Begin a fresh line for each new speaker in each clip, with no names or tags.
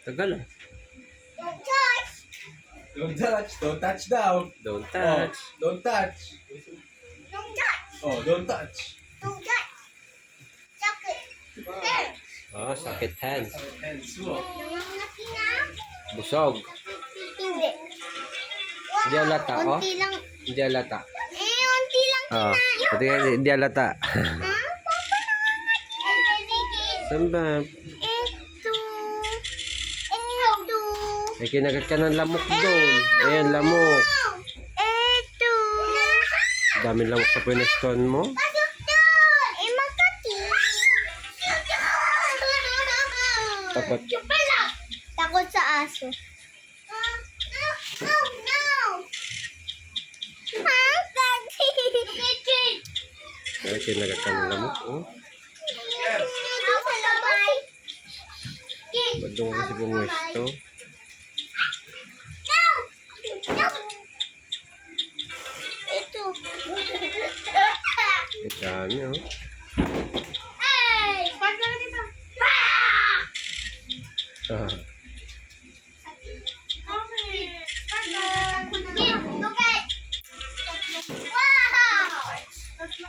Tagal ah.
Don't touch.
Don't touch. Don't touch daw.
Don't touch.
Oh, don't touch.
Don't touch.
Oh, don't touch.
Don't touch. Chocolate. There.
Oh, sakit hands.
Hands mo.
Nangangapi na.
Busog.
Hindi.
Hindi halata, oh.
Unti lang.
Hindi halata.
Unti lang
Oh,
kinain.
pati nga hindi halata.
Ah, papa nangangapi.
Saan ba?
Ito.
May kinagat ka ng lamok doon. Ayan, lamok.
Ito.
Dami lamok sa pineston mo.
Pasok doon. Makati.
Takot.
Takot sa aso. No, no. Ha? Daddy.
May kinagat ka ng lamok, oh.
Ako sabay.
Ba't doon kasi pumuesto?
No! No! Ito.
Ang dami, oh.
Ay! Pag na dito.
Ah.
Okay.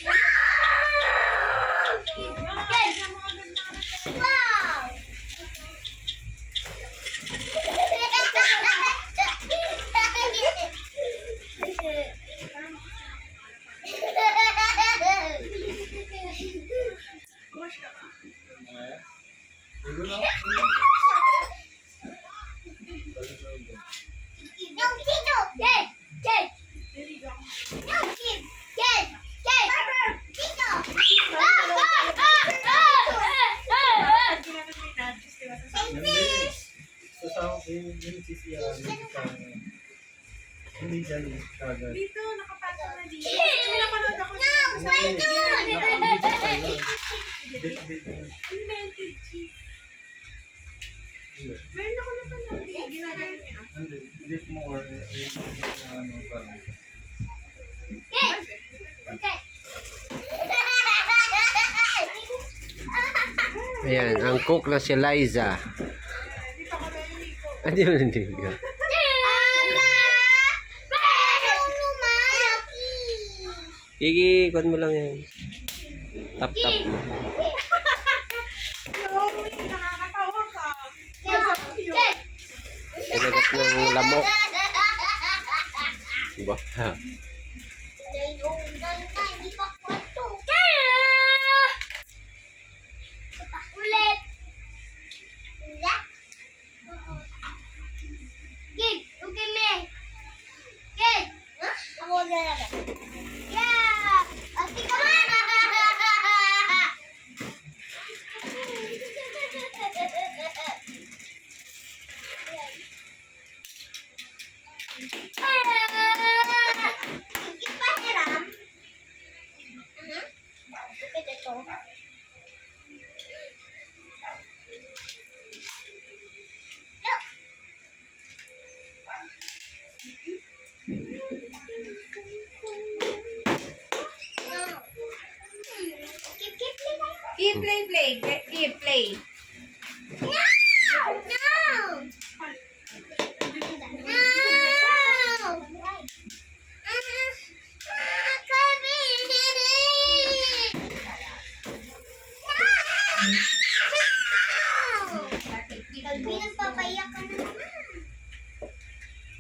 Wow! Wow!
Hindi dyan kagad.
Dito, nakapasok na dito. May napanood ako
No, wait doon!
Invented cheese. Meron ako napanood. Ginagawa niya.
Dip mo or ano parang.
Okay.
Ayan, ang cook na si Liza.
Dito ako naliligo.
Hindi mo nandiga. Gigi, kuhan mo lang yan. Tap-tap mo.
Nakakatawa ka.
Kinagat ng lamok. Ba?
Ulit. Gig, okay me. Gig. Ako talaga. Yeah. Ati ka man. Ipahiram. Ito.
Keep play. Keep play.
No! No! No!